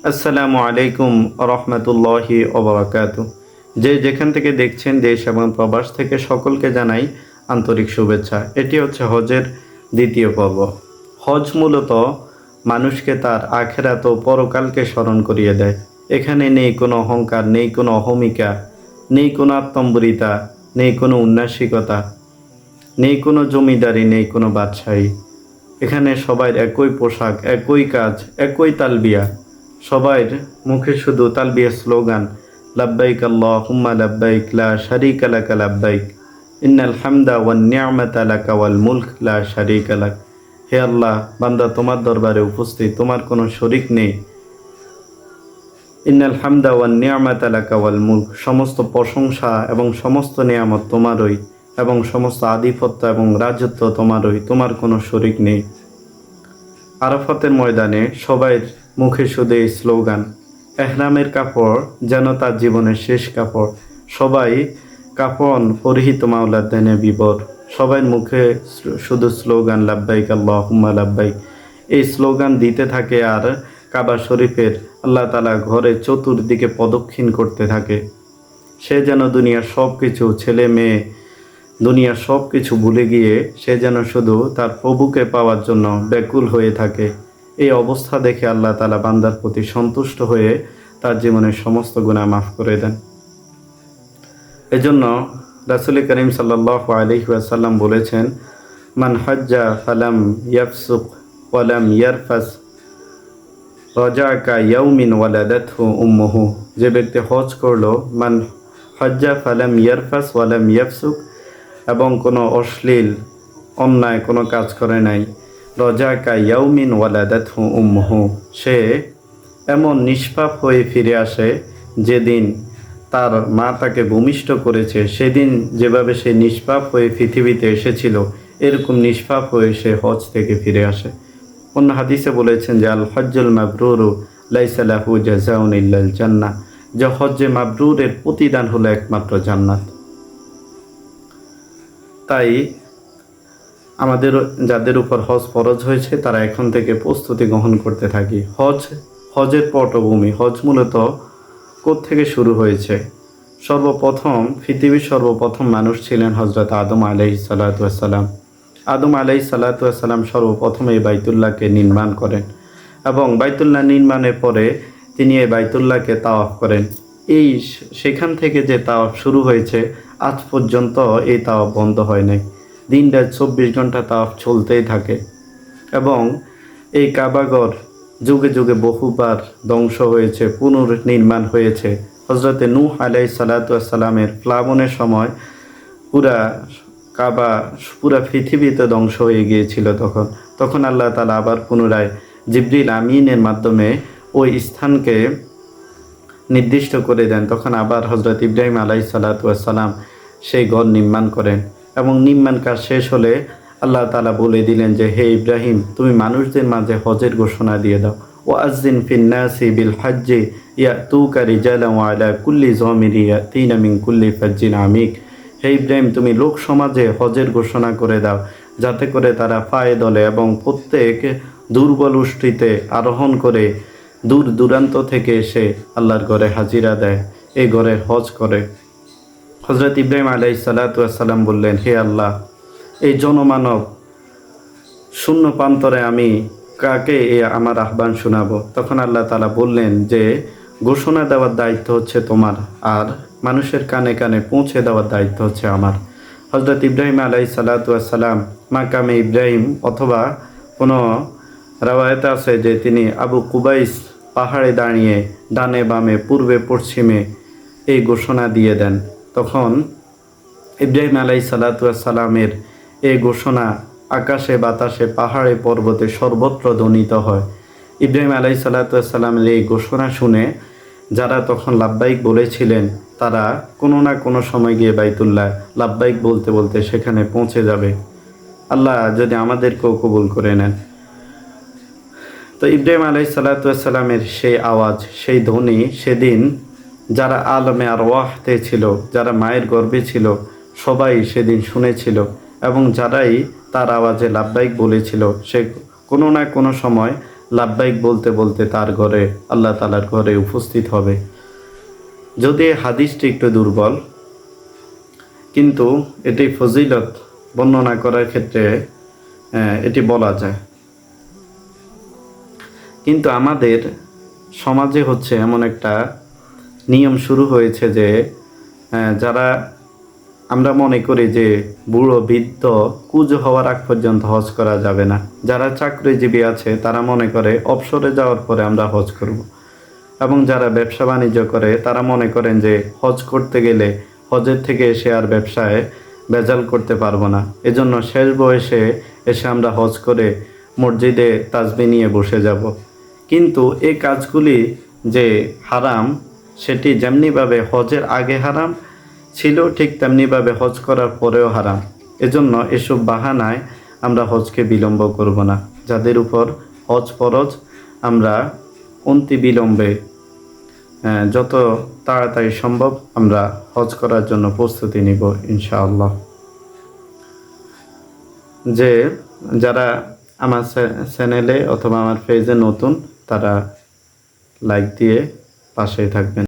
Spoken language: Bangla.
আসসালামু আলাইকুম রহমতুল্লাহি ওবরাকাতু। যে যেখান থেকে দেখছেন দেশ এবং প্রবাস থেকে সকলকে জানাই আন্তরিক শুভেচ্ছা। এটি হচ্ছে হজের দ্বিতীয় পর্ব। হজ মূলত মানুষকে তার আখেরাত ও পরকালকে স্মরণ করিয়ে দেয়। এখানে নেই কোনো অহংকার, নেই কোনো অহমিকা, নেই কোনো আত্মম্বরিতা, নেই কোনো উন্নাসিকতা, নেই কোনো জমিদারি, নেই কোনো বাদশাহী। এখানে সবাই একই পোশাক, একই কাজ, একই তালবিয়া। সবার মুখে শুধু তালবিয়া স্লোগান, লাব্বাইক আল্লাহুম্মা লাব্বাইক লা শারীকা লাকা লাব্বাইক ইন্নাল হামদা ওয়ান নি'মাতা লাকা ওয়াল মুলক লা শারীকা লাক। হে আল্লাহ, বান্দা তোমার দরবারে উপস্থিত, তোমার কোনো শরীক নেই। ইন্নাল হামদা ওয়ান নি'মাতা লাকা ওয়াল মুলক, সমস্ত প্রশংসা এবং সমস্ত নিয়ামত তোমারই, এবং সমস্ত আধিপত্য এবং রাজত্ব তোমারই, তোমার কোনো শরীক নেই। আরাফাতের ময়দানে সবাই মুখে শুধু এই স্লোগান। এহরামের কাপড় যেন তার জীবনের শেষ কাপড়। সবাই কাফন পরিহিত মাওলার দেনে বিবর। সবাই মুখে শুধু স্লোগান, লাব্বাইক আল্লাহুম্মা লাব্বাইক। এই স্লোগান দিতে থাকে আর কাবা শরীফের আল্লাহ তাআলা ঘরে চতুর্দিকে প্রদক্ষিণ করতে থাকে। সে যেন দুনিয়ার সব কিছু, ছেলে মেয়ে, দুনিয়ার সব কিছু ভুলে গিয়ে সে যেন শুধু তার প্রভুকে পাওয়ার জন্য ব্যাকুল হয়ে থাকে। এই অবস্থা দেখে আল্লাহ তাআলা বান্দার প্রতি সন্তুষ্ট হয়ে তার জীবনের সমস্ত গুনাহ মাফ করে দেন। এজন্য রাসূল করিম সাল্লাল্লাহু আলাইহি ওয়াসাল্লাম বলেছেন, মান হজ্জা ফালাম ইয়াফসুক ওয়ালাম ইয়ারফাস রাজাকা ইয়াউমিন ওয়ালাদাতহু উম্মুহু। যে ব্যক্তি হজ করলো, মান হজ্জা ফালাম ইয়ারফাস ওয়ালাম ইয়াফসুক, এবং কোনো অশ্লীল অন্যায় কোনো কাজ করে নাই, রজাকা ইয়াউমিন ওয়ালাদাতহু উম্মুহু, সে এমন নিষ্পাপ হয়ে ফিরে আসে যেদিন তার মা তাকে ভূমিষ্ঠ করেছে। সেদিন যেভাবে সে নিষ্পাপ হয়ে পৃথিবীতে এসেছিল, এরকম নিষ্পাপ হয়ে সে হজ থেকে ফিরে আসে। অন্য হাদিসে বলেছেন যে আল হজ্জুল মাবরুরু লাইসা লাহু জাযাউন ইল্লাল জান্নাহ, যে হজ্জে মাবরুরের প্রতিদান হলো একমাত্র জান্নাত। তাই আমাদের যাদের উপর হজ ফরজ হয়েছে তারা এখন থেকে প্রস্তুতি গ্রহণ করতে থাকি। হজের পটভূমি। হজ মূলত কোত্থেকে শুরু হয়েছে? পৃথিবীর সর্বপ্রথম মানুষ ছিলেন হযরত আদম আলাইহিস সালাতু ওয়াস সালাম। আদম আলাইহিস সালাতু ওয়াস সালাম সর্বপ্রথম এই বাইতুল্লাহকে নির্মাণ করেন, এবং বাইতুল্লাহ নির্মাণের পরে তিনি এই বাইতুল্লাহকে তাওয়াফ করেন। সেখান থেকে যে তাওয়াফ শুরু হয়েছে, আজ পর্যন্ত এই তাওয়াফ বন্ধ হয় নাই। দিন রাত 24 ঘন্টা তাওয়াফ চলতেই থাকে। এবং এই কাবাঘর যুগে যুগে বহুবার ধ্বংস হয়েছে, পুনর্নির্মাণ হয়েছে। হযরতে নূহ আলাইহিস সালাতু ওয়াস সালামের প্লাবনের সময় পুরা পৃথিবীতে ধ্বংস হয়ে গিয়েছিল। তখন আল্লাহ তাআলা আবার পুনরায় জিবরিল আমিনের মাধ্যমে ওই স্থানকে নির্দিষ্ট করে দেন। তখন আবার হযরত ইব্রাহিম আলাইহিস সালাতু ওয়াস সালাম সেই ঘর নির্মাণ করেন, এবং নির্মাণ কাজ শেষ হলে আল্লাহ তাআলা বলে দিলেন যে, হে ইব্রাহিম, তুমি মানুষদের মাঝে হজের ঘোষণা দিয়ে দাও। ওয়াজ্জিন ফিন নাসি বিল হজ্জি ইয়াতুকা রিজালান ওয়া আলা কুল্লি যামিরি ইয়াতিনা মিন কুল্লি ফাজ্জিন আমিক। হে ইব্রাহিম, তুমি লোক সমাজে হজের ঘোষণা করে দাও, যাতে করে তারা পায়ে দলে এবং প্রত্যেক দুর্বল উষ্ট্রিতে আরোহণ করে দূর দূরান্ত থেকে এসে আল্লাহর ঘরে হাজিরা দেয়, এই ঘরে হজ করে। হযরত ইব্রাহিম আলাইহিস সালাতু ওয়াস সালাম বললেন, হে আল্লাহ, এই জনমানব শূন্য প্রান্তরে আমি কাকে আমার আহ্বান শোনাবো? তখন আল্লাহ তাআলা বললেন যে, ঘোষণা দেওয়ার দায়িত্ব হচ্ছে তোমার, আর মানুষের কানে কানে পৌঁছে দেওয়ার দায়িত্ব হচ্ছে আমার। হযরত ইব্রাহিম আলাইহিস সালাতু ওয়াস সালাম মাকামে ইব্রাহিম, অথবা কোনো রাওয়ায়াতে আছে যে তিনি আবু কুবাইস পাহাড়ে দাঁড়িয়ে ডানে বামে পূর্বে পশ্চিমে এই ঘোষণা দিয়ে দেন। তখন ইব্রাহিম আলাইহিস সালাতু ওয়াস সালামের এই ঘোষণা আকাশে বাতাসে পাহাড়ে পর্বতে সর্বত্র ধ্বনিত হয়। ইব্রাহিম আলাইহিস সালাতু ওয়াস সালামের এই ঘোষণা শুনে যারা তখন লাব্বাইক বলেছিলেন, তারা কোনো না কোনো সময় গিয়ে বাইতুল্লাহ লাব্বাইক বলতে বলতে সেখানে পৌঁছে যাবে। আল্লাহ যদি আমাদেরকেও কবুল করে নেন। তো ইব্রাহিম আলাইহিস সালাতু ওয়াস সালামের সেই আওয়াজ, সেই ধ্বনি সেদিন যারা আলমে আরওয়াহতে ছিল, যারা মায়ের গর্ভে ছিল, সবাই সেদিন শুনেছিল, এবং যারাই তার আওয়াজে লাব্বাইক বলেছিল, সে কোনো না কোনো সময় লাব্বাইক বলতে বলতে তার ঘরে, আল্লাহ তাআলার ঘরে উপস্থিত হবে। যদি হাদিসটি একটু দুর্বল, কিন্তু এটি ফজিলত বর্ণনা করার ক্ষেত্রে এটি বলা যায়। কিন্তু আমাদের সমাজে হচ্ছে এমন একটা নিয়ম শুরু হয়েছে যে যারা, আমরা মনে করি যে বুড়ো বৃদ্ধ কুঁজো হওয়ার আগ পর্যন্ত হজ করা যাবে না। যারা চাকরিজীবী আছে তারা মনে করে অবসরে যাওয়ার পরে আমরা হজ করব। এবং যারা ব্যবসা বাণিজ্য করে তারা মনে করেন যে হজ করতে গেলে হজের থেকে এসে আর ব্যবসায় ভেজাল করতে পারবো না, এজন্য শেষ বয়সে এসে আমরা হজ করে মসজিদে তাসবিহ নিয়ে বসে যাব। কিন্তু এই কাজগুলি যে হারাম, সেটি যেমনিভাবে হজের আগে হারাম ছিল, ঠিক তেমনিভাবে হজ করার পরেও হারাম। এজন্য এসব বাহানায় আমরা হজকে বিলম্ব করব না। যাদের উপর হজ ফরজ, আমরা অন্তি বিলম্বে যত তাড়াতাড়ি সম্ভব আমরা হজ করার জন্য প্রস্তুতি নিব ইনশাআল্লাহ। যে যারা আমার চ্যানেলে অথবা আমার পেজে নতুন, তারা লাইক দিয়ে পাশে থাকবেন।